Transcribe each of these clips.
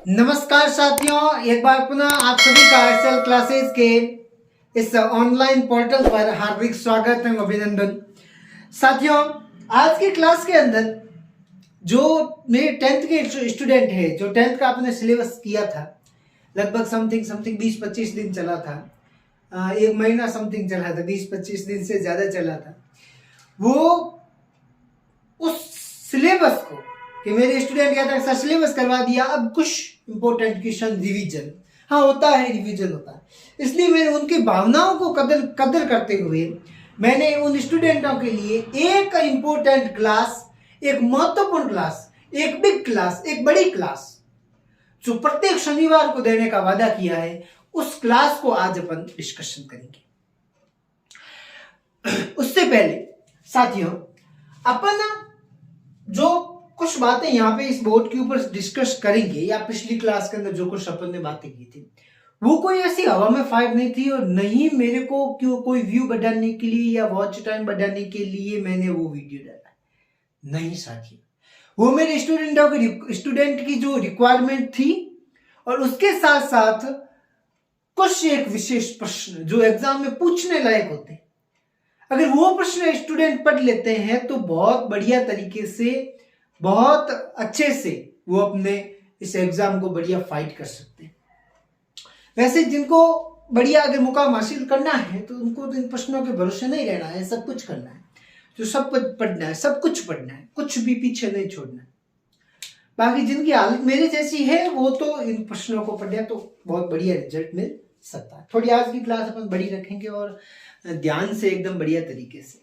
नमस्कार साथियों, एक बार पुनः आप सभी का एक्सेल क्लासेस के इस ऑनलाइन पोर्टल पर हार्दिक स्वागत एवं अभिनंदन। साथियों, आज की क्लास के अंदर जो मेरे 10th के स्टूडेंट है, जो 10th का आपने सिलेबस किया था, लगभग समथिंग 20-25 दिन चला था, एक महीना समथिंग चला था, 20-25 दिन से ज़्यादा चला था। वो उस सिलेबस को कि मेरे स्टूडेंट कहता है सिलेबस करवा दिया, अब कुछ इंपॉर्टेंट क्वेश्चन रिवीजन, हाँ होता है, रिवीजन होता है। इसलिए मैंने उनकी भावनाओं को कदर करते हुए मैंने उन स्टूडेंटों के लिए एक इम्पोर्टेंट क्लास, एक महत्वपूर्ण क्लास, एक बिग क्लास, एक बड़ी क्लास जो प्रत्येक शनिवार को देने का वादा किया है, उस क्लास को आज अपन डिस्कशन करेंगे। उससे पहले साथियों, अपन जो कुछ बातें यहाँ पे इस बोर्ड के ऊपर डिस्कस करेंगे, या पिछली क्लास के अंदर जो कुछ अपन ने बातें की थी, वो कोई ऐसी हवा में फाइट नहीं थी, और नहीं मेरे को क्यों कोई व्यू बढ़ाने के लिए या वॉच टाइम बढ़ाने के लिए मैंने वो वीडियो डाला, नहीं साथियों। वो मेरे स्टूडेंट की जो रिक्वायरमेंट थी, और उसके साथ साथ कुछ एक विशेष प्रश्न जो एग्जाम में पूछने लायक होते, अगर वो प्रश्न स्टूडेंट पढ़ लेते हैं तो बहुत बढ़िया तरीके से, बहुत अच्छे से वो अपने इस एग्जाम को बढ़िया फाइट कर सकते हैं। वैसे जिनको बढ़िया अगर मुकाम हासिल करना है तो उनको तो इन प्रश्नों के भरोसे नहीं रहना है, सब कुछ करना है, जो सब पढ़ना है, सब कुछ पढ़ना है, कुछ भी पीछे नहीं छोड़ना है। बाकी जिनकी हालत मेरे जैसी है वो तो इन प्रश्नों को पढ़े तो बहुत बढ़िया रिजल्ट मिल सकता है। थोड़ी आज की क्लास अपन बड़ी रखेंगे और ध्यान से एकदम बढ़िया तरीके से।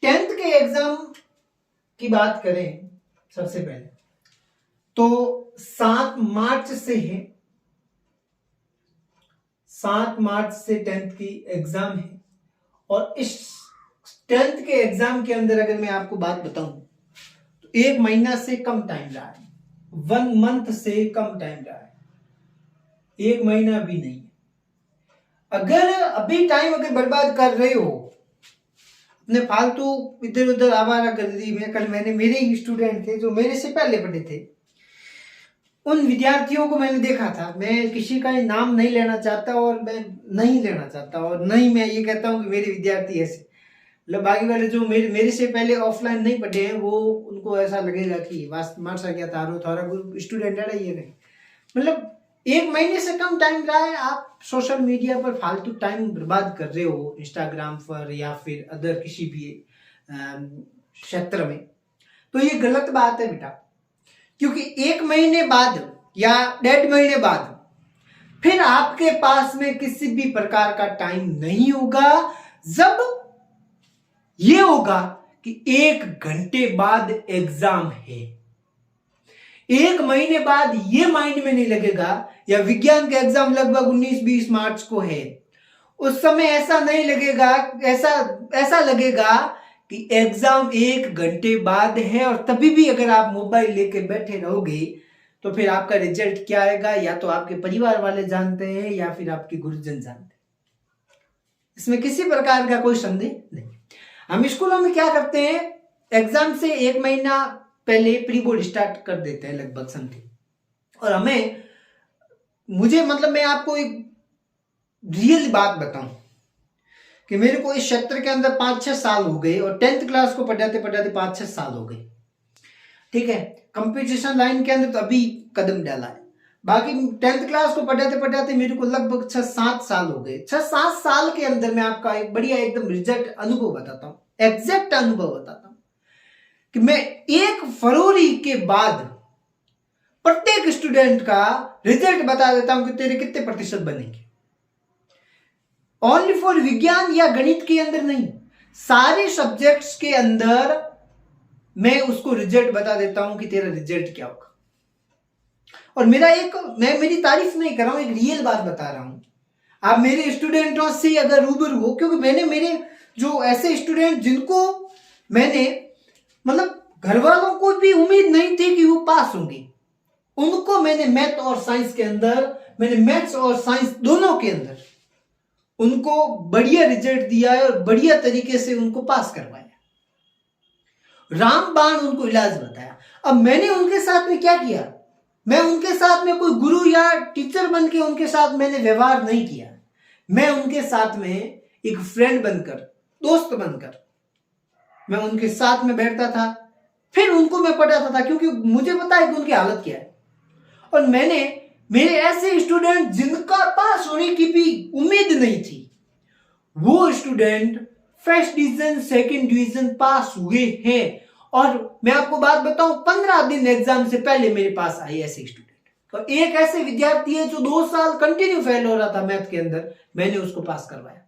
10th के एग्जाम की बात करें सबसे पहले तो 7 मार्च से है, 7 मार्च से 10th की एग्जाम है। और इस 10th के एग्जाम के अंदर अगर मैं आपको बात बताऊं तो 1 महीना से कम टाइम रहा है, 1 मंथ से कम टाइम रहा है, 1 महीना भी नहीं। अगर अभी टाइम अगर बर्बाद कर रहे हो अपने फालतू इधर उधर आवारागर्दी में, कल मेरे ही स्टूडेंट थे जो मेरे से पहले पढ़े थे, उन विद्यार्थियों को मैंने देखा था। मैं किसी का नाम नहीं लेना चाहता और मैं नहीं लेना चाहता, और नहीं मैं ये कहता हूँ कि मेरे विद्यार्थी ऐसे, मतलब बाकी वाले जो मेरे से पहले ऑफलाइन नहीं पढ़े हैं, वो उनको ऐसा लगेगा कि मार्सा क्या तारो थारा स्टूडेंट है ये नहीं। मतलब 1 महीने से कम टाइम रहा है, आप सोशल मीडिया पर फालतू टाइम बर्बाद कर रहे हो, इंस्टाग्राम पर या फिर अदर किसी भी क्षेत्र में, तो ये गलत बात है बेटा। क्योंकि 1 महीने बाद या 1.5 महीने बाद फिर आपके पास में किसी भी प्रकार का टाइम नहीं होगा, जब ये होगा कि 1 घंटे बाद एग्जाम है। 1 महीने बाद ये माइंड में नहीं लगेगा, या विज्ञान का एग्जाम लगभग 19-20 मार्च को है, उस समय ऐसा नहीं लगेगा, ऐसा लगेगा कि एग्जाम 1 घंटे बाद है। और तभी भी अगर आप मोबाइल लेके बैठे रहोगे तो फिर आपका रिजल्ट क्या आएगा, या तो आपके परिवार वाले जानते हैं या फिर आपके गुरुजन जानते हैं, इसमें किसी प्रकार का कोई संदेह नहीं। हम स्कूलों में क्या करते हैं, एग्जाम से 1 महीना पहले प्री बोर्ड स्टार्ट कर देते हैं लगभग समथिंग, और मैं आपको एक रियल बात बताऊं कि मेरे को इस क्षेत्र के अंदर 5-6 साल हो गए, और 10th क्लास को पढ़ाते 5-6 साल हो गए, ठीक है। कंपटीशन लाइन के अंदर तो अभी कदम डाला है, बाकी 10th क्लास को पढ़ाते मेरे को लगभग 6-7 साल हो गए। 6-7 साल के अंदर मैं आपका एक बढ़िया एकदम रिजल्ट अनुभव बताता हूँ, एग्जैक्ट अनुभव बताता हूँ कि मैं 1 फरवरी के बाद प्रत्येक स्टूडेंट का रिजल्ट बता देता हूं कि तेरे कितने प्रतिशत बनेंगे। ओनली फॉर विज्ञान या गणित के अंदर नहीं, सारे सब्जेक्ट्स के अंदर मैं उसको रिजल्ट बता देता हूं कि तेरा रिजल्ट क्या होगा। और मैं मेरी तारीफ नहीं कर रहा हूं, एक रियल बात बता रहा हूं। आप मेरे स्टूडेंटों से अगर रूबरू हो, क्योंकि मैंने मेरे जो ऐसे स्टूडेंट जिनको मैंने मतलब घर वालों को भी उम्मीद नहीं थी कि वो पास होंगे, उनको मैंने मैथ और साइंस के अंदर, मैंने मैथ्स और साइंस दोनों के अंदर उनको बढ़िया रिजल्ट दिया है और बढ़िया तरीके से उनको पास करवाया, रामबाण उनको इलाज बताया। अब मैंने उनके साथ में क्या किया, मैं उनके साथ में कोई गुरु या टीचर बन के उनके साथ मैंने व्यवहार नहीं किया। मैं उनके साथ में एक फ्रेंड बनकर, दोस्त बनकर मैं उनके साथ में बैठता था, फिर उनको मैं पढ़ाता था, क्योंकि मुझे पता है कि उनकी हालत क्या है। और मेरे ऐसे स्टूडेंट जिनका पास होने की भी उम्मीद नहीं थी, वो student first division second division pass हुए हैं। और मैं आपको बात बताऊं, 15 दिन एग्जाम से पहले मेरे पास आए ऐसे स्टूडेंट। और एक ऐसे विद्यार्थी है जो 2 साल कंटिन्यू फेल हो रहा था मैथ के अंदर, मैंने उसको पास करवाया।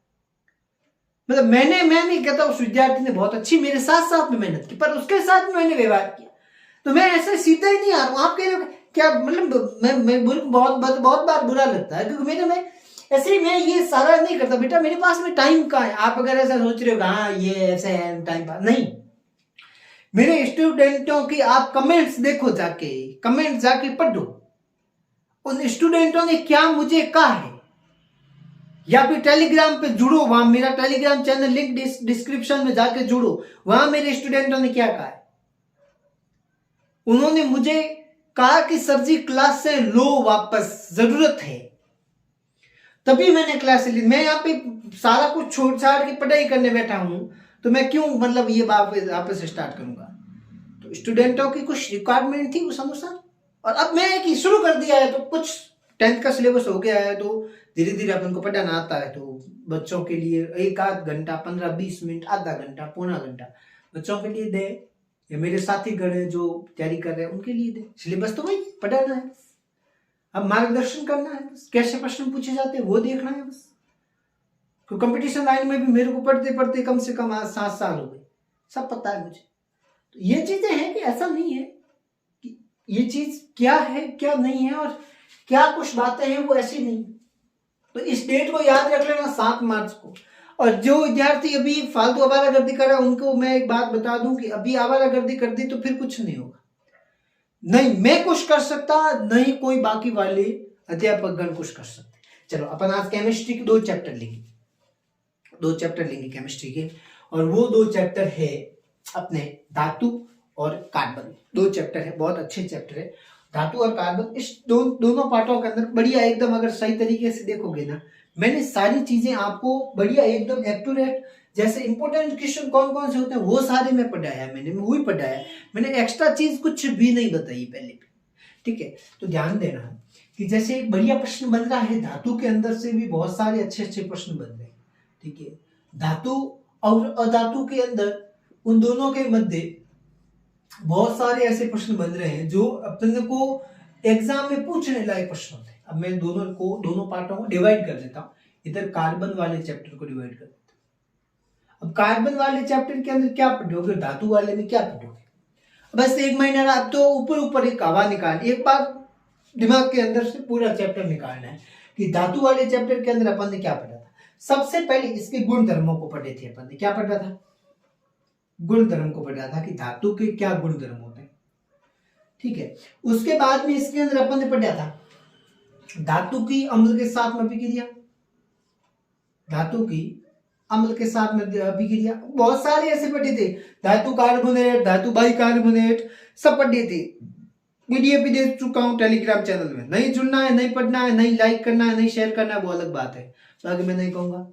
मतलब मैं नहीं कहता उस विद्यार्थी ने बहुत अच्छी मेरे साथ साथ में मेहनत की, पर उसके साथ में मैंने व्यवहार किया। तो मैं ऐसे सीधा ही नहीं आ रहा हूं। आप कह रहे हो क्या, मतलब मैं बहुत बार बुरा लगता है, क्योंकि मैं ऐसे ही मैं ये सारा नहीं करता। बेटा मेरे पास में टाइम कहाँ है? आप अगर ऐसा सोच रहे हो हाँ ये ऐसे है टाइम पास, नहीं। मेरे स्टूडेंटों की आप कमेंट्स देखो, कमेंट्स जाके पढ़ो, उन स्टूडेंटों ने क्या मुझे कहा है। या फिर टेलीग्राम पे जुड़ो, वहां मेरा टेलीग्राम चैनल लिंक डिस्क्रिप्शन में जाके जुड़ो, वहां मेरे स्टूडेंटों ने क्या कहा है। उन्होंने मुझे कहा कि सर जी क्लास से लो वापस, जरूरत है। तभी मैंने क्लास ली। मैं यहाँ पे सारा कुछ छोड़ छाड़ के पढ़ाई करने बैठा हूं, तो मैं क्यों मतलब ये वापस स्टार्ट करूंगा। तो स्टूडेंटों की कुछ रिक्वायरमेंट थी उस अनुसार, और अब मैं कि शुरू कर दिया है, तो कुछ 10th का सिलेबस हो गया है, तो धीरे धीरे अपन को पढ़ाना आता है। तो बच्चों के लिए एक आध घंटा, 15-20 मिनट, आधा घंटा, पौना घंटा बच्चों के लिए दे, या मेरे साथी गण है जो तैयारी कर रहे हैं उनके लिए दे। सिलेबस तो वही पढ़ाना है, अब मार्गदर्शन करना है, बस कैसे प्रश्न पूछे जाते हैं वो देखना है बस। तो कंपटीशन लाइन में भी मेरे को पढ़ते पढ़ते कम से कम आज 7 साल हो गए, सब पता है मुझे। तो ये चीजें हैं कि ऐसा नहीं है कि ये चीज क्या है क्या नहीं है, और क्या कुछ बातें हैं वो ऐसी नहीं। तो इस डेट को याद रख लेना, 7 मार्च को। और जो विद्यार्थी अभी फालतू आवारागर्दी कर रहा है उनको मैं एक बात बता दूं कि अभी आवारागर्दी कर दी तो फिर कुछ नहीं होगा। नहीं मैं कुछ कर सकता, नहीं कोई बाकी वाले अध्यापक गण कुछ कर सकते। चलो अपन आज केमिस्ट्री के 2 चैप्टर लेंगे केमिस्ट्री के, और वो 2 चैप्टर है अपने धातु और कार्बन। 2 चैप्टर है, बहुत अच्छे चैप्टर है, धातु और कार्बन। इस दोनों पार्टों के अंदर बढ़िया एकदम, अगर सही तरीके से देखोगे ना, मैंने सारी चीजें आपको बढ़िया एकदम एक्यूरेट, जैसे इंपॉर्टेंट क्वेश्चन कौन कौन से होते हैं वो सारे में पढ़ाया, मैंने वही पढ़ाया। मैंने एक्स्ट्रा चीज कुछ भी नहीं बताई पहले भी, ठीक है। तो ध्यान देना कि जैसे एक बढ़िया प्रश्न बन रहा है, धातु के अंदर से भी बहुत सारे अच्छे अच्छे प्रश्न बन रहे हैं, ठीक है। धातु और अधातु के अंदर उन दोनों के मध्य बहुत सारे ऐसे प्रश्न बन रहे हैं जो अपने को एग्जाम में पूछने लायक प्रश्न होते हैं। अब मैं दोनों पार्टों को डिवाइड कर देता हूँ। इधर कार्बन वाले चैप्टर को डिवाइड कर देता हूँ। अब कार्बन वाले चैप्टर के अंदर क्या पढ़ोगे, धातु वाले में क्या पढ़ोगे। बस 1 महीना आप तो ऊपर एक हवा निकाल, एक बार दिमाग के अंदर से पूरा चैप्टर निकालना है कि धातु वाले चैप्टर के अंदर अपन ने क्या पढ़ा था। सबसे पहले इसके गुण धर्मों को पढ़े थे अपन ने, क्या पढ़ा था, गुण धर्म को पढ़ा था कि धातु के क्या गुण धर्म होते हैं, ठीक है। उसके बाद में इसके अंदर अपन ने पढ़ा था धातु की अम्ल के साथ में अभिक्रिया, धातु की अम्ल के साथ में अभिक्रिया, बहुत सारे ऐसे पढ़े थे, धातु कार्बोनेट, धातु बाइकार्बोनेट, सब पढ़े थे। पीडीएफ भी दे चुका हूं टेलीग्राम चैनल में, नहीं जुड़ना है, नहीं पढ़ना है, नहीं लाइक करना है, नहीं शेयर करना है, वो अलग बात है, तो आगे मैं नहीं कहूंगा,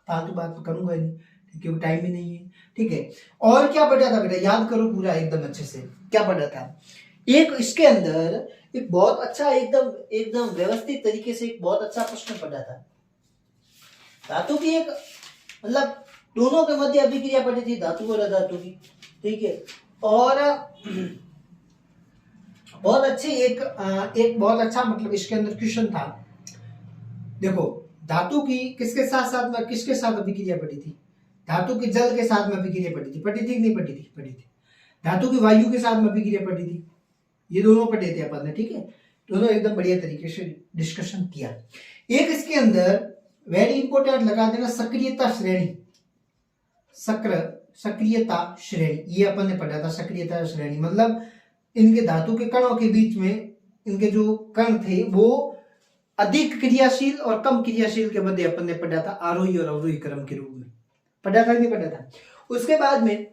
फालतू बात तो करूंगा ही नहीं, क्योंकि टाइम ही नहीं है, ठीक है। और क्या पढ़ा था बेटा, याद करो पूरा एकदम अच्छे से, क्या पढ़ा था। एक इसके अंदर एक बहुत अच्छा एकदम व्यवस्थित तरीके से एक बहुत अच्छा प्रश्न पढ़ा था। धातु की एक मतलब दोनों के मध्य अभिक्रिया पढ़ी थी, धातु और अधातु की, ठीक है। और बहुत अच्छे एक बहुत अच्छा मतलब इसके अंदर क्वेश्चन था। देखो धातु की किसके साथ अभिक्रिया पड़ी थी, धातु की जल के साथ में अभिक्रिया पड़ी थी कि नहीं पड़ी थी। धातु की वायु के साथ में अभिक्रिया पड़ी थी, ये दोनों पढ़े थे अपन ने, ठीक है। दोनों एकदम बढ़िया तरीके से डिस्कशन किया। एक इसके अंदर वेरी इंपॉर्टेंट लगा देना, सक्रियता श्रेणी, ये अपन ने पढ़ा था। सक्रियता श्रेणी मतलब इनके धातु के कणों के बीच में इनके जो कण थे वो अधिक क्रियाशील और कम क्रियाशील के मध्य अपन ने पढ़ा था, आरोही और अवरोही क्रम के रूप में पढ़ा था, नहीं पढ़ा था। उसके बाद में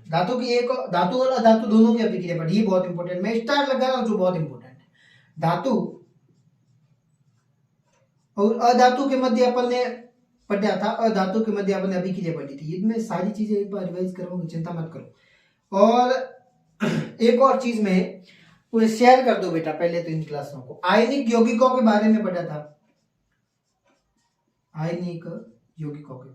धातु की एक धातु और अधातु दोनों की अभिक्रिया पढ़ी, ये बहुत इंपॉर्टेंट, मैं स्टार लगा रहा हूं जो बहुत इंपॉर्टेंट है। धातु और अधातु के मध्य अपन ने पढ़ा था, अधातु के मध्य अपन ने अभिक्रिया पढ़ी थी। ये मैं सारी चीजें एक बार रिवाइज करूंगा, चिंता मत करो। और एक और चीज में पूरे शेयर कर दो बेटा पहले तो इन क्लासों को। आयनिक यौगिकों के बारे में पढ़ा था, आयनिक यौगिकों के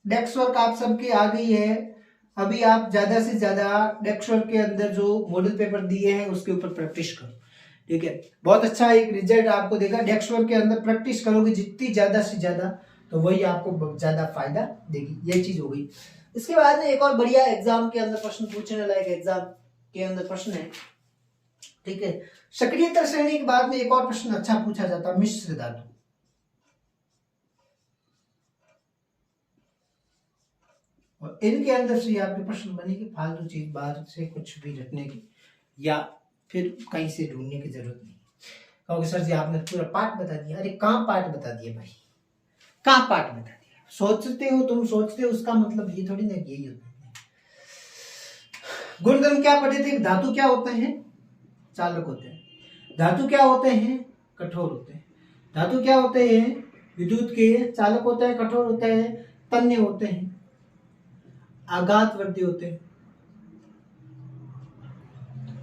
डेस्क वर्क आप सबके आ गई है। अभी आप ज्यादा से ज्यादा डेस्क वर्क के अंदर जो मॉडल पेपर दिए हैं उसके ऊपर प्रैक्टिस करो, ठीक है। बहुत अच्छा एक रिजल्ट आपको देगा, डेस्क वर्क के अंदर प्रैक्टिस करोगे जितनी ज्यादा से ज्यादा तो वही आपको ज्यादा फायदा देगी। ये चीज हो गई। इसके बाद में एक और बढ़िया एग्जाम के अंदर प्रश्न पूछने लायक एग्जाम के अंदर प्रश्न है, ठीक है। सक्रियता श्रेणी के बाद में एक और प्रश्न अच्छा पूछा जाता है, मिश्र धातु। और इनके अंदर से आपके प्रश्न बनेगी, फालतू चीज बाहर से कुछ भी रखने की या फिर कहीं से ढूंढने की जरूरत नहीं। कहोगे सर जी आपने पूरा पाठ बता दिया। अरे कहाँ पाठ बता दिया भाई, कहाँ पाठ बता दिया? सोचते हो तुम, सोचते हो उसका मतलब ये थोड़ी ना यही होता है। गुणधर्म क्या पढ़े थे? धातु क्या होते हैं? चालक होते हैं। धातु क्या होते हैं? कठोर होते हैं। धातु क्या होते हैं? विद्युत के चालक होते हैं, कठोर होते हैं, तन्य होते हैं, आघातवर्ती होते हैं।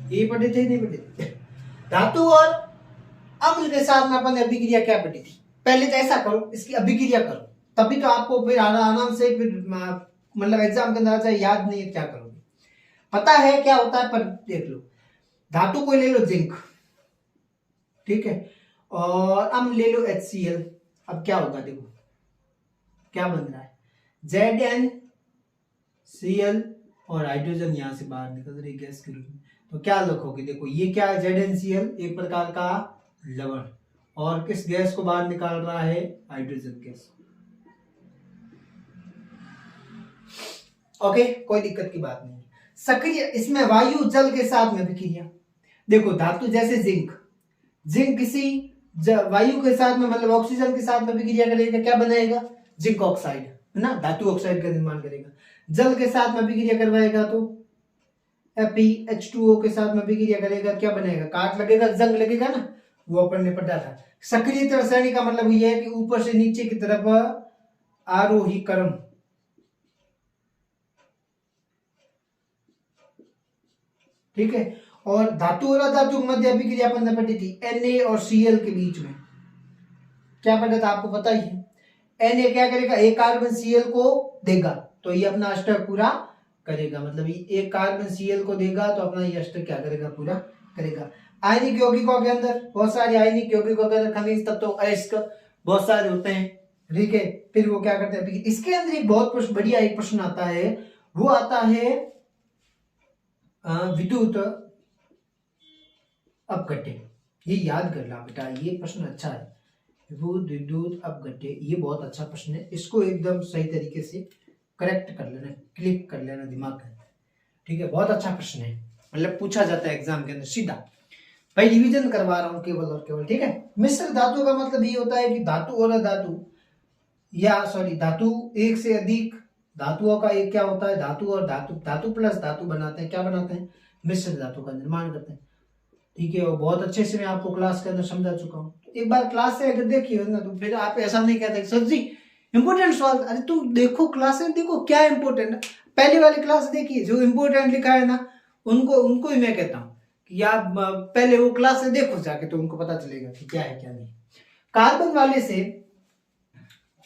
ये पढ़े थे नहीं पढ़े थे? धातु और अम्ल के साथ में अपन ने अभिक्रिया क्या पढ़ी थी? पहले तो ऐसा करो, इसकी अभिक्रिया करो, तभी तो आपको फिर आराम से फिर मतलब एग्जाम के अंदर आ जाए। याद नहीं है क्या करोगे, पता है क्या होता है पर देख लो। धातु को ले लो जिंक, ठीक है, और अम्ल ले लो HCl। अब क्या होगा देखो क्या बन रहा है, ZnCl और हाइड्रोजन यहां से बाहर निकल रही गैस के रूप में। तो क्या लिखोगे देखो, ये क्या है? ZnCl एक प्रकार का लवण, और किस गैस को बाहर निकाल रहा है? Hydrogen gas. ओके, कोई दिक्कत की बात नहीं। सक्रिय इसमें वायु जल के साथ में अभिक्रिया देखो, धातु जैसे जिंक, जिंक किसी वायु के साथ में मतलब ऑक्सीजन के साथ में अभिक्रिया करेगा, क्या बनाएगा? जिंक ऑक्साइड, है ना, धातु ऑक्साइड का निर्माण करेगा। जल के साथ में अभिक्रिया करवाएगा तो FeH2O के साथ में अभिक्रिया करेगा, क्या बनेगा? काट लगेगा, जंग लगेगा ना, वो अपन ने पढ़ा था। सक्रिय रासायनिक का मतलब ये है कि ऊपर से नीचे की तरफ आरोही क्रम, ठीक है। और धातु और अधातु मध्य अभिक्रिया अपन ने पढ़ी थी, Na और Cl के बीच में क्या पढ़ा था आपको पता ही है। Na क्या करेगा? एक कार्बन Cl को देगा तो ये अपना अष्टक पूरा करेगा, मतलब एक कार्बन Cl को देगा तो अपना ये अष्टक क्या करेगा? पूरा करेगा। आयनिक यौगिकों के अंदर बहुत सारे आयनिक यौगिकों के अंदर खनिज तत्व अयस्क बहुत सारे होते हैं, ठीक है। फिर वो क्या करते हैं? इसके अंदर एक बहुत बढ़िया एक प्रश्न आता है, वो आता है विद्युत अपघट्य। ये याद कर ला बेटा, ये प्रश्न अच्छा है, विद्युत अपघट्य, ये बहुत अच्छा प्रश्न है। इसको एकदम सही तरीके से करेक्ट कर लेना, क्लिक कर लेना दिमाग के अंदर, ठीक है। बहुत अच्छा प्रश्न है, मतलब पूछा जाता है एग्जाम के अंदर सीधा। भाई रिवीजन करवा रहा हूं केवल और केवल, ठीक है। मिश्र धातु का मतलब ये होता है कि धातु और अधातु या सॉरी धातु एक से अधिक धातुओं का एक क्या होता है? धातु और धातु, धातु प्लस धातु बनाते हैं, क्या बनाते हैं? मिश्र धातु का निर्माण करते हैं, ठीक है। और बहुत अच्छे से मैं आपको क्लास के अंदर समझा चुका हूँ। एक बार क्लास से अगर देखिए ना तो फिर आप ऐसा नहीं कहते सर जी इंपोर्टेंट सवाल। अरे तुम देखो क्लास में, देखो क्या इंपोर्टेंट है। पहले वाली क्लास देखिए, जो इंपोर्टेंट लिखा है ना उनको ही मैं कहता हूँ कि आप पहले वो क्लास से देखो जाके, तो उनको पता चलेगा कि क्या है क्या नहीं। कार्बन वाले से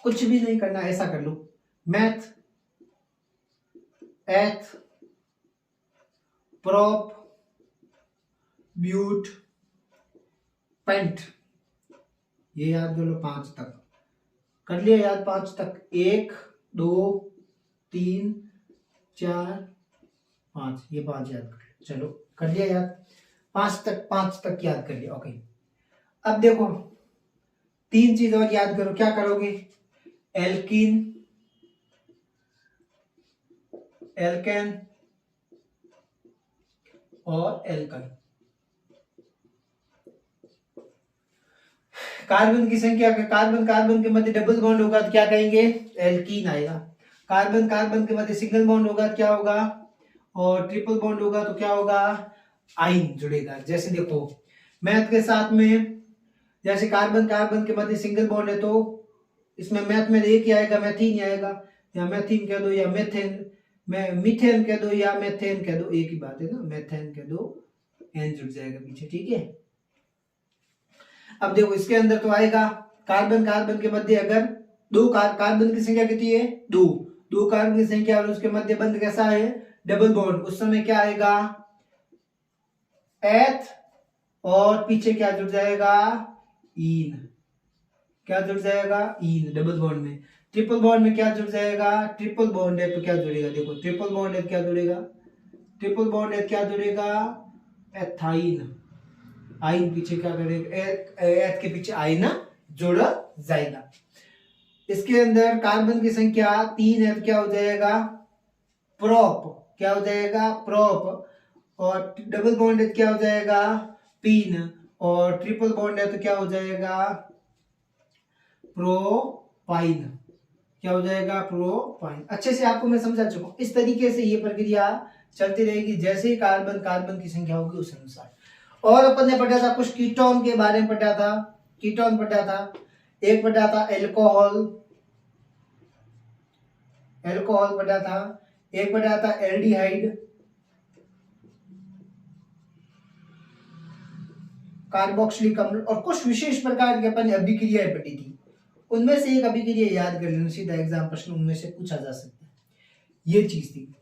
कुछ भी नहीं करना, ऐसा कर लो, मैथ एथ प्रोप ब्यूट पेंट, ये याद कर लो 5 तक कर लिया याद? 5 तक, 1 2 3 4 5, ये 5 याद कर लिया, चलो कर लिया याद? 5 तक याद कर लिया, ओके। अब देखो 3 चीज और याद करो, क्या करोगे? एल्कीन, एल्केन और एल्कन। कार्बन की संख्या, कार्बन कार्बन के मध्य डबल बॉन्ड होगा तो क्या कहेंगे? एल्कीन आएगा। कार्बन कार्बन के मध्य सिंगल बॉन्ड होगा तो क्या होगा? और ट्रिपल बॉन्ड होगा तो क्या होगा, आइन जुड़ेगा। जैसे देखो मैथ के साथ में, जैसे कार्बन कार्बन के मध्य सिंगल बॉन्ड है तो इसमें मैथ में एक ही आएगा, मैथीन ही आएगा, या मैथीन कह दो या मेथेन, मीथेन कह दो या मेथेन कह दो, एक ही बात है ना, मेथेन कह दो, एन जुड़ जाएगा पीछे, ठीक है। अब देखो इसके अंदर तो आएगा कार्बन कार्बन के मध्य अगर दो कार्बन की संख्या कितनी है, दो कार्बन की संख्या और उसके मध्य बंध कैसा है, डबल बॉन्ड, उस समय क्या आएगा, एथ, और पीछे क्या जुड़ जाएगा, ईन, क्या जुड़ जाएगा, ईन, डबल बॉन्ड में। ट्रिपल बॉन्ड में क्या जुड़ जाएगा, ट्रिपल बॉन्ड है तो क्या जुड़ेगा, देखो ट्रिपल बॉन्ड है क्या जुड़ेगा, ट्रिपल बॉन्ड है क्या जुड़ेगा, एथाइन, आइन पीछे क्या करेगा, एथ के पीछे आइन जुड़ जाएगा। इसके अंदर कार्बन की संख्या 3 है तो क्या हो जाएगा, प्रोप, क्या हो जाएगा, प्रोप, और डबल बॉन्ड है तो क्या हो जाएगा, पीन, और ट्रिपल बॉन्ड है तो क्या हो जाएगा, प्रोपाइन, क्या हो जाएगा, प्रोपाइन। अच्छे से आपको मैं समझा चुका हूं। इस तरीके से ये प्रक्रिया चलती रहेगी, जैसे ही कार्बन कार्बन की संख्या होगी उस अनुसार। और अपन ने पढ़ा था कुछ कीटोन के बारे में, पढ़ा था कीटोन, पढ़ा था एक, पढ़ा था एल्कोहल, एल्कोहल पढ़ा था, एक पढ़ा था एल्डिहाइड, कार्बोक्सिलिक अम्ल, और कुछ विशेष प्रकार की अपन ने अभिक्रियाएं पढ़ी थी। उनमें से एक अभिक्रिया याद कर लेना, सीधा एग्जाम प्रश्न उनमें से पूछा जा सकता है, ये चीज थी।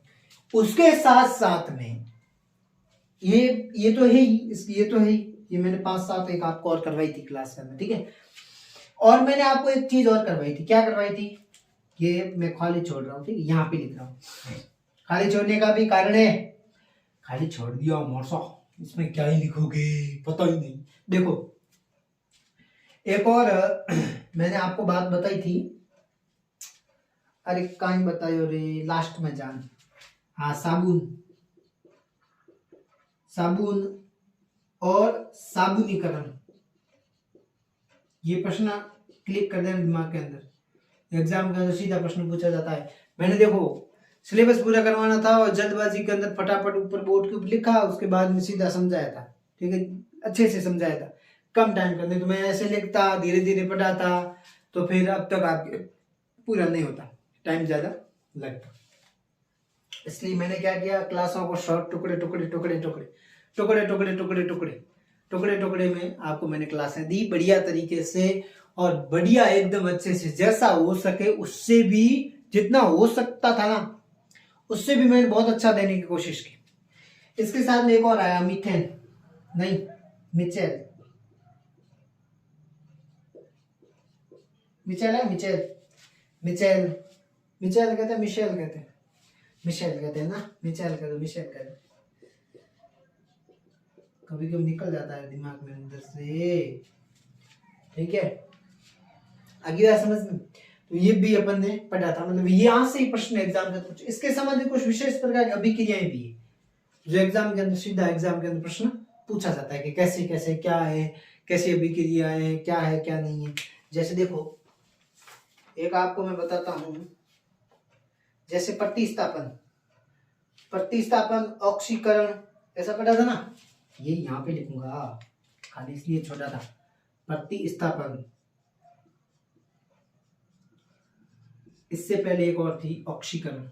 उसके साथ साथ में ये तो है ही, ये तो है ही, ये मैंने 5-7 एक आपको और करवाई थी क्लास में, ठीक है। और मैंने आपको एक चीज और करवाई थी, क्या करवाई थी, ये मैं खाली छोड़ रहा हूँ, ठीक है, यहाँ पे लिख रहा हूँ। खाली छोड़ने का भी कारण है, खाली छोड़ दिया मोरसा, इसमें क्या ही लिखोगे पता ही नहीं। देखो एक और मैंने आपको बात बताई थी, अरे कहीं बतायो रे, लास्ट में जान, हाँ, साबुन, साबुन और साबुनीकरण, ये प्रश्न क्लिक कर देना दिमाग के अंदर, एग्जाम के अंदर सीधा प्रश्न पूछा जाता है। मैंने देखो सिलेबस पूरा करवाना था और जल्दबाजी के अंदर फटाफट ऊपर बोर्ड के ऊपर लिखा, उसके बाद में सीधा समझाया था, ठीक है, अच्छे से समझाया था, कम टाइम करने, तो मैं ऐसे लिखता, धीरे धीरे पढ़ाता, तो फिर अब तक आपके पूरा नहीं होता, टाइम ज्यादा लगता। इसलिए मैंने क्या किया, क्लासों को शॉर्ट टुकड़े टुकड़े टुकड़े टुकड़े टुकड़े टुकड़े टुकड़े टुकड़े टुकड़े टुकड़े में आपको मैंने क्लासें दी बढ़िया तरीके से, और बढ़िया एकदम अच्छे से, जैसा हो सके उससे भी, जितना हो सकता था ना उससे भी मैंने बहुत अच्छा देने की कोशिश की। इसके साथ में एक और आया, मीथेन, नहीं मिचेल, मिचेल है, मिचेल, मिचेल, मिचेल कहते हैं, मिशेल कहते हैं, मिशेल कहते हैं ना, मिचेल कह दो, मिशेल कह दो, कभी कभी निकल जाता है दिमाग में अंदर से, ठीक है, आगे बात समझ में। तो ये भी अपन ने पढ़ा था, मतलब यहाँ से ही प्रश्न एग्जाम का कुछ इसके संबंधित कुछ विशेष प्रकार की अभिक्रियाएं भी है, जो एग्जाम के अंदर सीधा एग्जाम के अंदर प्रश्न पूछा जाता है कि कैसे कैसे क्या है, कैसी अभिक्रियाएं क्या है क्या नहीं है। जैसे देखो एक आपको मैं बताता हूं, जैसे प्रतिस्थापन, प्रतिस्थापन, ऑक्सीकरण, ऐसा पढ़ा था ना, ये यहाँ पे लिखूंगा खाली इसलिए छोटा था, प्रतिस्थापन, इससे पहले एक और थी ऑक्सीकरण,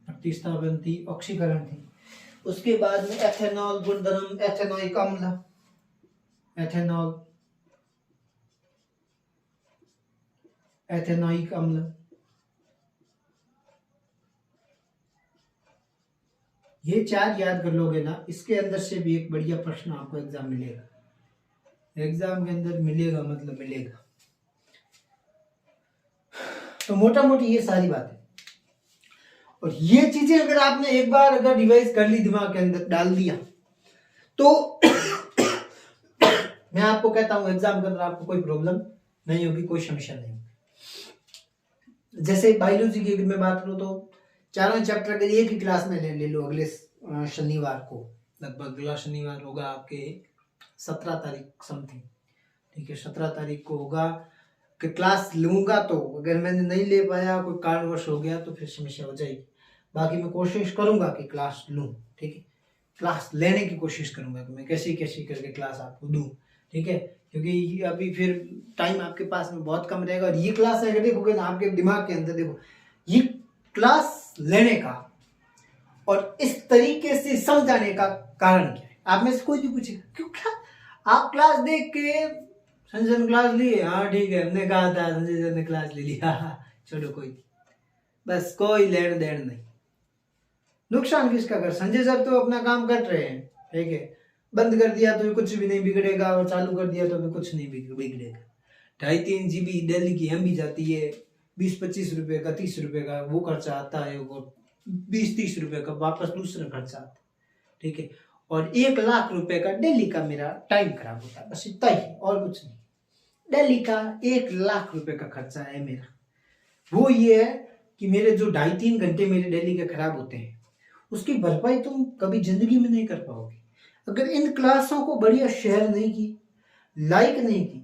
प्रतिस्थापन थी, ऑक्सीकरण थी, उसके बाद में एथेनॉल गुणधर्म, एथेनोइक अम्ल, एथेनॉल, एथेनोइक अम्ल, ये 4 याद कर लोगे ना, इसके अंदर से भी एक बढ़िया प्रश्न आपको एग्जाम मिलेगा, एग्जाम के अंदर मिलेगा, मतलब मिलेगा। तो मोटा मोटी ये सारी बातें, और ये चीजें अगर आपने एक बार अगर रिवाइज कर ली, दिमाग के अंदर डाल दिया, तो मैं आपको कहता हूं एग्जाम के अंदर आपको कोई प्रॉब्लम नहीं होगी, कोई समस्या नहीं होगी। जैसे बायोलॉजी की अगर मैं बात करूं तो चारों चैप्टर अगर एक ही क्लास में ले लो, अगले शनिवार को, लगभग अगला शनिवार होगा आपके 17 तारीख समथिंग, ठीक है, 17 तारीख को होगा कि क्लास लूंगा, तो अगर मैंने नहीं ले पाया, कोई कारणवश हो गया तो फिर समस्या हो जाएगी। बाकी मैं कोशिश करूंगा कि क्लास लूं, ठीक है, क्लास लेने की कोशिश करूंगा कि मैं कैसे कैसे करके क्लास आपको दूं, ठीक है, क्योंकि अभी फिर टाइम आपके पास में बहुत कम रहेगा। और ये क्लास अगर देखोगे ना, आपके दिमाग के अंदर देखो, ये क्लास लेने का और इस तरीके से समझाने का कारण क्या है, आप में से कोई भी पूछेगा, क्यों, क्या आप क्लास देख के संजय सर ने क्लास ली, हाँ ठीक है, हमने कहा था संजय सर ने क्लास ले लिया, छोड़ो कोई नहीं, बस कोई लेन देन नहीं। नुकसान किसका कर, संजय सर तो अपना काम कर रहे हैं, ठीक है, बंद कर दिया तो भी कुछ भी नहीं बिगड़ेगा और चालू कर दिया तो भी कुछ नहीं बिगड़ेगा। 2.5-3 GB दिल्ली की एमबी जाती है, 20-25 रुपए का, 30 रुपए का वो खर्चा आता है, वो 20-30 रुपए का वापस दूसरा खर्चा आता है, ठीक है, और 1 लाख रुपए का डेली का मेरा टाइम खराब होता है, बस इतना ही, और कुछ नहीं। डेली का 1 लाख रुपए का खर्चा है मेरा। वो ये है कि मेरे जो 2.5-3 घंटे मेरे डेली के खराब होते हैं, उसकी भरपाई तुम कभी जिंदगी में नहीं कर पाओगे अगर इन क्लासों को बढ़िया शेयर नहीं की, लाइक नहीं की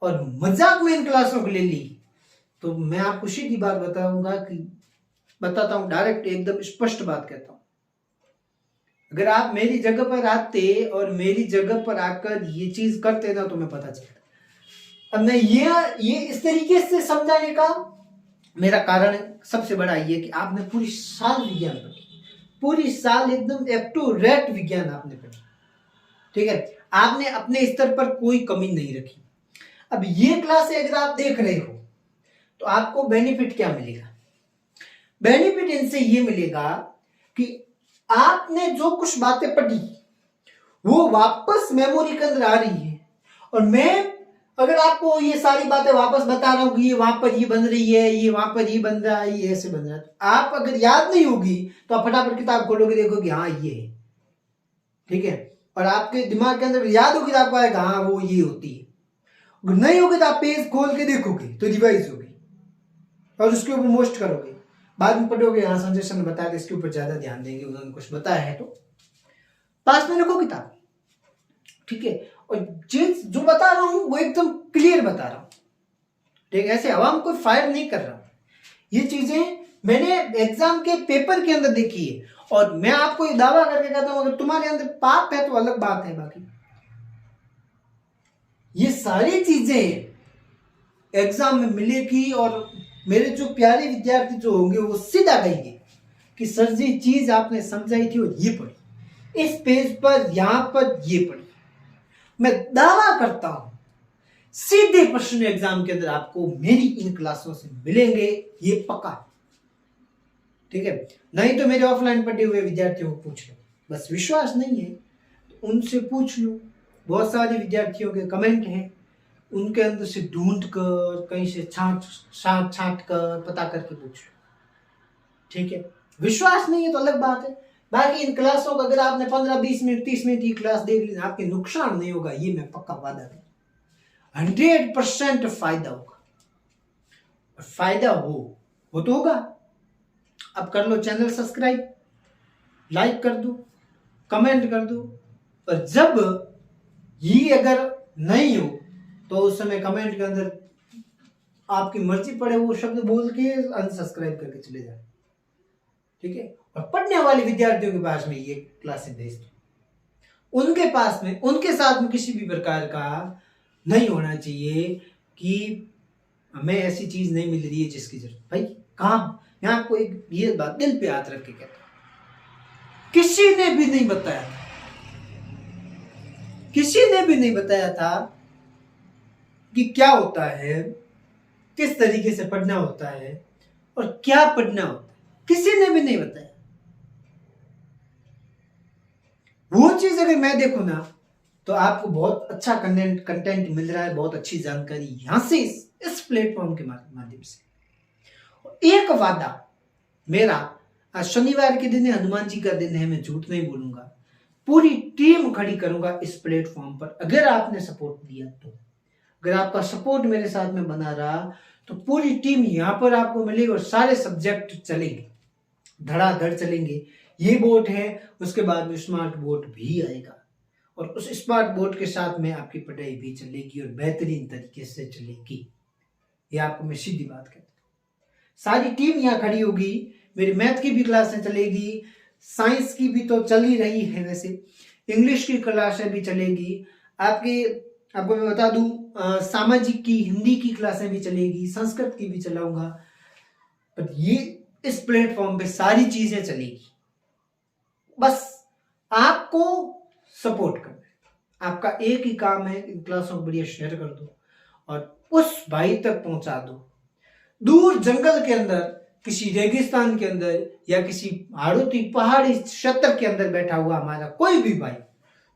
और मजाक में इन क्लासों को ले ली। तो मैं आपको सीधी बात बताता हूं, डायरेक्ट एकदम स्पष्ट बात कहता हूं, अगर आप मेरी जगह पर आते और मेरी जगह पर आकर ये चीज करते ना तो मैं पता चलता। अब मैं ये इस तरीके से समझाने का मेरा कारण सबसे बड़ा ये कि आपने पूरी साल विज्ञान पढ़ी, पूरी साल एकदम अप टू रेट विज्ञान आपने पढ़ी, ठीक है, आपने अपने स्तर पर कोई कमी नहीं रखी। अब ये क्लास अगर आप देख रहे हो तो आपको बेनिफिट क्या मिलेगा? बेनिफिट इनसे ये मिलेगा कि आपने जो कुछ बातें पढ़ी वो वापस मेमोरी के अंदर आ रही है, और मैं अगर आपको ये सारी बातें वापस बता रहा हूं कि ये वहां पर ये बन रही है, ये वहां पर ये बन रहा है, ये ऐसे बन रहा है, तो आप अगर याद नहीं होगी तो आप फटाफट किताब खोलोगे, देखोगे हाँ ये है, ठीक है, और आपके दिमाग के अंदर याद होगी तो आपको आएगा हाँ वो ये होती है। अगर नहीं होगी तो आप पेज खोल के देखोगे तो रिवाइज होगी और उसके ऊपर मोस्ट करोगे, बाद में पढ़ोगे हाँ संजय सर ने बताया इसके ऊपर ज्यादा ध्यान देंगे, उन्होंने कुछ बताया है तो पास में रखो किताब, ठीक है, और चीज जो बता रहा हूं वो एकदम क्लियर बता रहा हूं, ठीक है, ऐसे हवा में कोई फायर नहीं कर रहा। ये चीजें मैंने एग्जाम के पेपर के अंदर देखी है और मैं आपको ये दावा करके कहता हूं अगर तुम्हारे अंदर पाप है तो अलग बात है, बाकी ये सारी चीजें एग्जाम में मिलेगी और मेरे जो प्यारे विद्यार्थी जो होंगे वो सीधा कहेंगे कि सर जी चीज आपने समझाई थी और ये पढ़ी, इस पेज पर यहां पर ये पढ़ी। मैं दावा करता हूं सीधे प्रश्न एग्जाम के अंदर आपको मेरी इन क्लासों से मिलेंगे, ये पक्का, ठीक है, नहीं तो मेरे ऑफलाइन पढ़े हुए विद्यार्थियों को पूछ लो, बस विश्वास नहीं है तो उनसे पूछ लो, बहुत सारे विद्यार्थियों के कमेंट हैं, उनके अंदर से ढूंढ कर कहीं से छांट कर पता करके पूछ लो, ठीक है, विश्वास नहीं है तो अलग बात है। बाकी इन क्लासों का अगर आपने 15-20 मिनट 30 मिनट की क्लास देख ली आपके नुकसान नहीं होगा, ये मैं पक्का वादा कर, 100% फायदा होगा, फायदा हो तो होगा। अब कर लो चैनल सब्सक्राइब, लाइक कर दो, कमेंट कर दो, और जब ये अगर नहीं हो तो उस समय कमेंट के अंदर आपकी मर्जी पड़े वो शब्द बोल के अनसब्सक्राइब करके चले जाए, ठीक है, और पढ़ने वाले विद्यार्थियों के पास में ये क्लासेस भेज दो, उनके पास में उनके साथ में किसी भी प्रकार का नहीं होना चाहिए कि हमें ऐसी चीज नहीं मिल रही है जिसकी जरूरत। भाई कहां, मैं आपको एक ये बात दिल पे हाथ रख के कहता हूं, किसी ने भी नहीं बताया था, किसी ने भी नहीं बताया था कि क्या होता है, किस तरीके से पढ़ना होता है और क्या पढ़ना होता है, किसी ने भी नहीं बताया। वो चीज अगर मैं देखूं ना तो आपको बहुत अच्छा कंटेंट मिल रहा है, बहुत अच्छी जानकारी यहां से इस प्लेटफॉर्म के माध्यम से। एक वादा मेरा, आज शनिवार के दिन है, हनुमान जी का दिन है, मैं झूठ नहीं बोलूंगा, पूरी टीम खड़ी करूंगा इस प्लेटफॉर्म पर अगर आपने सपोर्ट दिया तो, अगर आपका सपोर्ट मेरे साथ में बना रहा तो पूरी टीम यहां पर आपको मिलेगी और सारे सब्जेक्ट चलेंगे, धड़ाधड़ चलेंगे। ये बोर्ड है, उसके बाद में स्मार्ट बोर्ड भी आएगा और उस स्मार्ट बोर्ड के साथ में आपकी पढ़ाई भी चलेगी और बेहतरीन तरीके से चलेगी। ये आपको मैं सीधी बात कहता हूँ। सारी टीम यहाँ खड़ी होगी, मेरी मैथ की भी क्लासें चलेगी, साइंस की भी तो चल ही रही है, वैसे इंग्लिश की क्लासें भी चलेगी, आपको मैं बता दूं सामाजिक की, हिंदी की क्लासें भी चलेगी, संस्कृत की भी चलाऊंगा। पर ये इस प्लेटफॉर्म पे सारी चीजें चलेगी, बस आपको सपोर्ट करना है। आपका एक ही काम है, इन क्लासों को बढ़िया शेयर कर दो और उस भाई तक पहुंचा दो। दूर जंगल के अंदर, किसी रेगिस्तान के अंदर या किसी हाड़ोती पहाड़ी क्षेत्र के अंदर बैठा हुआ हमारा कोई भी भाई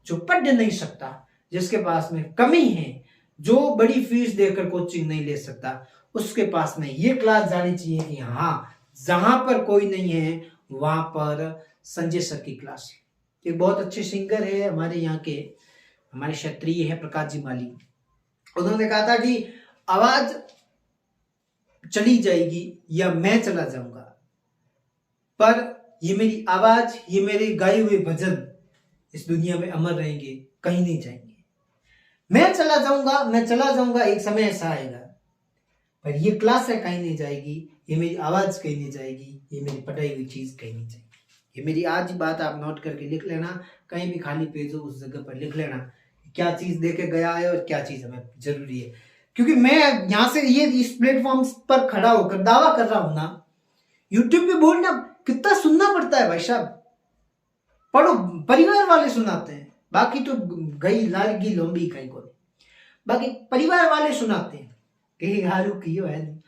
जो पढ़ नहीं सकता, जिसके पास में कमी है, जो बड़ी फीस देकर कोचिंग नहीं ले सकता, उसके पास में ये क्लास जानी चाहिए कि हाँ, जहां पर कोई नहीं है वहां पर संजय सर की क्लास है। एक बहुत अच्छे सिंगर है हमारे यहाँ के, हमारे क्षत्रिय है प्रकाश जी माली। उन्होंने कहा था कि आवाज चली जाएगी या मैं चला जाऊंगा, पर ये मेरी आवाज, ये मेरे गाए हुए भजन इस दुनिया में अमर रहेंगे, कहीं नहीं जाएंगे। मैं चला जाऊंगा, एक समय ऐसा आएगा, पर ये क्लास है कहीं नहीं जाएगी, ये मेरी आवाज कहीं नहीं जाएगी, ये मेरी पढ़ाई हुई चीज कहीं नहीं जाएगी। ये मेरी आज बात आप नोट करके लिख लेना, कहीं भी खाली पेज हो उस जगह पर लिख लेना क्या चीज देके गया है और क्या चीज हमें जरूरी है। क्योंकि मैं यहाँ से ये इस प्लेटफॉर्म पर खड़ा होकर दावा कर रहा हूं ना, यूट्यूब पे बोलना कितना सुनना पड़ता है भाई साहब, पढ़ो, परिवार वाले सुनाते हैं, बाकी तो गई लालगी लोम्बी कहीं को, बाकी परिवार वाले सुनाते हैं कि हारू कियो है नहीं,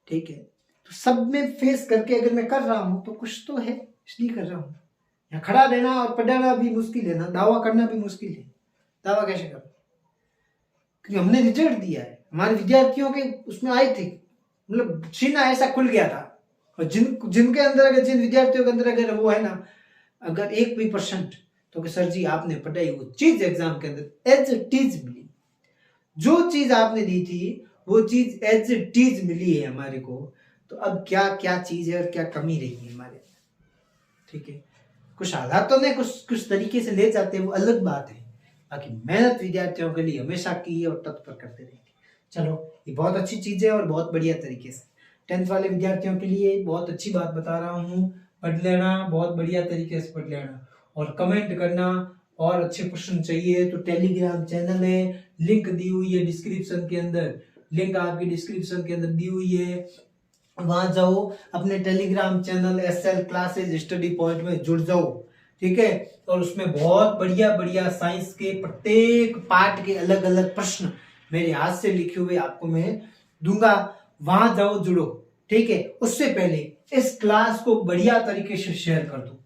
ठीक है। तो सब में फेस करके अगर मैं कर रहा हूं तो कुछ तो है, इसलिए कर रहा हूं। यहाँ खड़ा रहना और पढ़ाना भी मुश्किल है ना, दावा करना भी मुश्किल है। दावा कैसे करूं? क्योंकि हमने रिजल्ट दिया है, हमारे विद्यार्थियों के उसमें आए थे, मतलब सीना ऐसा खुल गया था। और जिनके अंदर अगर, जिन विद्यार्थियों के अंदर अगर वो है ना, अगर 1% तो कि सर जी आपने पढ़ाई वो चीज एग्जाम के अंदर एज इट इज मिली, जो चीज आपने दी थी वो चीज एज इट इज मिली है हमारे को, तो अब क्या क्या चीज है और क्या कमी रही है हमारे, ठीक है। कुछ हालातों ने कुछ तरीके से ले जाते हैं, वो अलग बात है, बाकी मेहनत विद्यार्थियों के लिए हमेशा की है और तत्पर करते रहेंगे। चलो, ये बहुत अच्छी चीज है और बहुत बढ़िया तरीके से 10th वाले विद्यार्थियों के लिए बहुत अच्छी बात बता रहा हूँ, पढ़ लेना, बहुत बढ़िया तरीके से पढ़ लेना और कमेंट करना, और अच्छे क्वेश्चन चाहिए तो टेलीग्राम चैनल है, लिंक दी हुई है डिस्क्रिप्शन के अंदर, लिंक आपकी डिस्क्रिप्शन के अंदर दी हुई है, वहां जाओ, अपने Telegram channel SL classes study point में जुड़ जाओ, ठीक है। और उसमें बहुत बढ़िया बढ़िया साइंस के प्रत्येक पार्ट के अलग अलग प्रश्न मेरे हाथ से लिखे हुए आपको मैं दूंगा, वहां जाओ, जुड़ो, ठीक है। उससे पहले इस क्लास को बढ़िया तरीके से शेयर कर दो,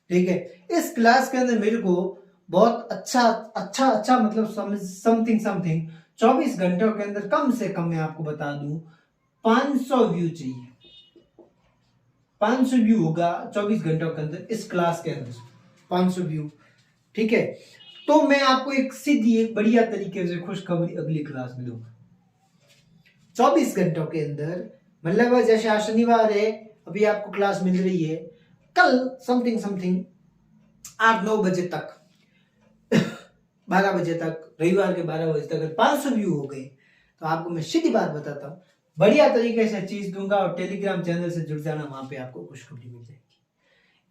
ठीक है। इस क्लास के अंदर मेरे को बहुत अच्छा मतलब समथिंग 24 घंटों के अंदर कम से कम मैं आपको बता दूं 500 व्यू चाहिए, 500 व्यू होगा 24 घंटों के अंदर इस क्लास के अंदर, 500 व्यू, ठीक है। तो मैं आपको एक सीधी एक बढ़िया तरीके से खुशखबरी अगली क्लास में दूंगा 24 घंटों के अंदर। मतलब जैसे आज शनिवार है, अभी आपको क्लास मिल रही है, कल समथिंग 8-9 बजे तक 12 बजे तक, रविवार के 12 बजे तक अगर 500 व्यू हो गए तो आपको मैं सीधी बात बताता हूँ, बढ़िया तरीके से चीज दूंगा और टेलीग्राम चैनल से जुड़ जाना, वहां पे आपको खुशखबरी मिल जाएगी।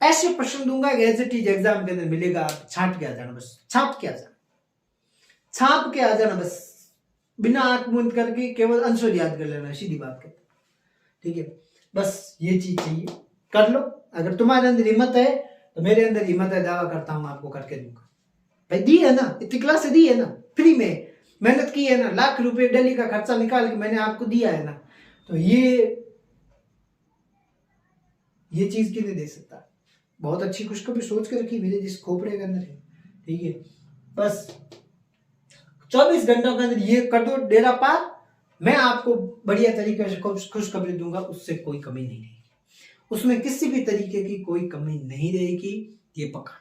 ऐसे प्रश्न दूंगा एज इट इज एग्जाम के अंदर मिलेगा, आप छाट के आ जाना, बस छाप के आ जाना, बस बिना आंख बंद करके केवल आंसर याद कर लेना, सीधी बात कहता, ठीक है। बस ये चीज चाहिए, कर लो। अगर तुम्हारे अंदर हिम्मत है तो मेरे अंदर हिम्मत है, दावा करता हूं आपको करके दूंगा। भाई दी है ना, इतनी क्लास दी है ना, फ्री में मेहनत की है ना, लाख रुपए डेली का खर्चा निकाल के मैंने आपको दिया है ना, तो ये चीज क्यों नहीं दे सकता। बहुत अच्छी खुशखबरी सोच के रखी मेरे जिस खोपड़े के अंदर है, ठीक है। बस 24 घंटों के अंदर ये कर दो डेरा पार, मैं आपको बढ़िया तरीके से खुशखबरी दूंगा, उससे कोई कमी नहीं रहेगी, उसमें किसी भी तरीके की कोई कमी नहीं रहेगी, ये पक्का,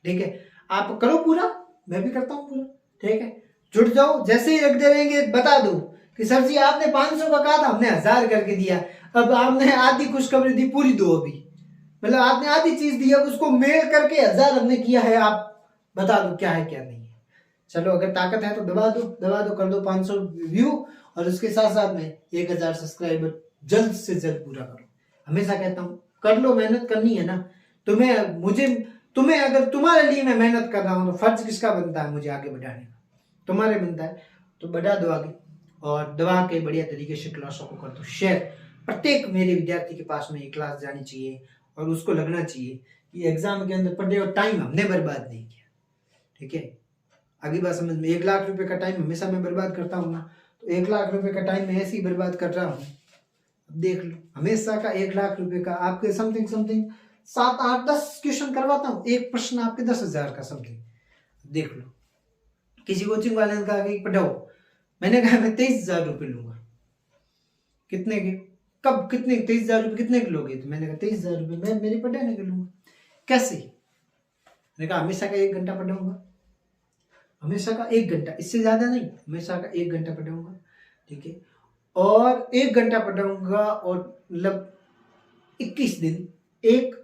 ठीक है। आप करो पूरा, मैं भी करता हूं पूरा, ठीक है। जुड़ जाओ, जैसे ही रख दे रहेंगे बता दो कि सर जी आपने 500 का कहा था, हमने 1000 करके दिया, अब आपने आधी खुशखबरी दी, पूरी दो अभी, मतलब आपने आधी चीज दी, अब उसको मेल करके 1000 हमने किया है, आप बता दो क्या है क्या नहीं है। चलो, अगर ताकत है तो दबा दो, कर दो 500 व्यू और उसके साथ साथ में 1000 सब्सक्राइबर जल्द से जल्द पूरा करो। हमेशा कहता हूँ कर लो, मेहनत करनी है ना। तुम्हें अगर तुम्हारे लिए मैं मेहनत कर रहा हूँ तो फर्ज किसका बनता है? मुझे आगे बढ़ाने का, तुम्हारे बनता है। तो बढ़ा दो आगे, और दबा के बढ़िया तरीके से क्लासों को कर दो शेयर। प्रत्येक मेरे विद्यार्थी के पास में ये क्लास जानी चाहिए और उसको लगना चाहिए कि एग्जाम के अंदर पढ़े और टाइम हमने बर्बाद नहीं किया। ठीक है, अगली बात समझ में। 1 लाख रुपए का टाइम हमेशा मैं बर्बाद करता हूँ ना, तो 1 लाख रुपए का टाइम मैं ऐसे ही बर्बाद कर रहा हूँ। देख लो, हमेशा का 1 लाख रुपए का आपके समथिंग 7, 8, 10 क्वेश्चन करवाता हूँ, एक प्रश्न आपके 10,000 का समथिंग। देख लो, किसी कोचिंग वाले ने कहा कि पढ़ाओ, मैंने कहा मैं 23,000 रुपये लूंगा। कितने के? कब? कितने? 23,000 रुपये कितने के लोगे? तो मैंने कहा 23,000 रुपये मैं मेरे पढ़ाने के लूंगा। कैसे? मैंने कहा हमेशा का 1 घंटा पढ़ाऊंगा, हमेशा का 1 घंटा, इससे ज्यादा नहीं, हमेशा का 1 घंटा पढ़ाऊंगा। ठीक है, और 1 घंटा पढ़ाऊंगा और मतलब 21 दिन, 1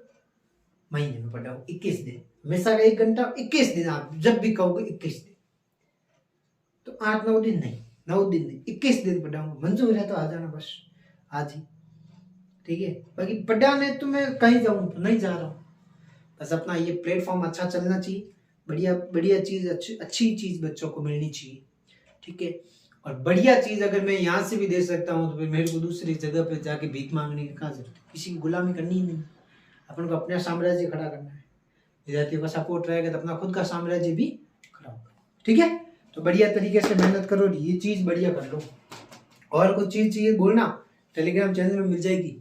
महीने में पढ़ाऊंगा 21 दिन। हमेशा का 1 घंटा 21 दिन, आप जब भी कहोगे 21 दिन, तो 8-9 दिन नहीं, 9 दिन नहीं, 21 दिन पढ़ाऊंगा। मंजूर है तो आ जाना बस आज ही। ठीक है, बाकी पढ़ाने तो मैं कहीं जाऊँ नहीं जा रहा हूँ, बस अपना ये प्लेटफॉर्म अच्छा चलना चाहिए, बढ़िया बढ़िया चीज, अच्छी चीज बच्चों को मिलनी चाहिए। ठीक है, और बढ़िया चीज अगर मैं यहाँ से भी दे सकता हूँ तो फिर मेरे को दूसरी जगह पे जाके भीख मांगने की कहाँ जरूरत है? किसी की गुलामी करनी ही नहीं, अपन को अपना साम्राज्य खड़ा करना है। विद्यार्थियों का सपोर्ट रहेगा तो अपना खुद का साम्राज्य भी खड़ा होगा। ठीक है, तो बढ़िया तरीके से मेहनत करो, ये चीज बढ़िया कर लो। और कुछ चीज चाहिए बोलना, टेलीग्राम चैनल में मिल जाएगी।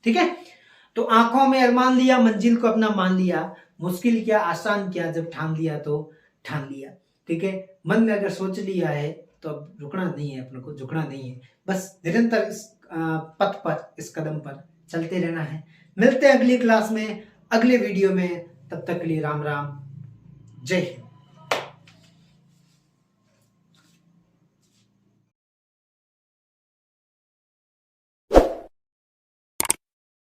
ठीक है, तो आंखों में अरमान लिया, मंजिल को अपना मान लिया, मुश्किल क्या आसान क्या, जब ठान लिया तो ठान लिया। ठीक है, मन में अगर सोच लिया है तो अब रुकना नहीं है, अपने को झुकना नहीं है, बस निरंतर इस पथ पर, इस कदम पर चलते रहना है। मिलते हैं अगली क्लास में, अगले वीडियो में, तब तक के लिए राम राम, जय हिंद।